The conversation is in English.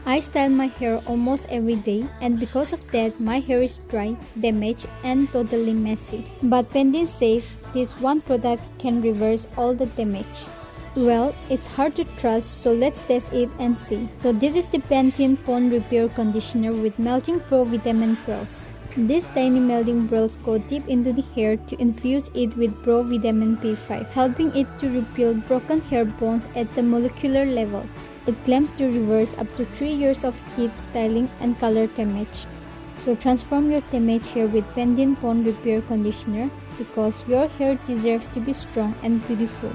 I style my hair almost every day, and because of that, my hair is dry, damaged, and totally messy. But Pantene says this one product can reverse all the damage. Well, it's hard to trust, so let's test it and see. So this is the Pantene Bond Repair Conditioner with Melting Pro Vitamin Pearls. These tiny melting pearls go deep into the hair to infuse it with Pro Vitamin B5, helping it to repair broken hair bonds at the molecular level. It claims to reverse up to 3 years of heat, styling, and color damage. So transform your damaged hair with Pantene Bond Repair Conditioner because your hair deserves to be strong and beautiful.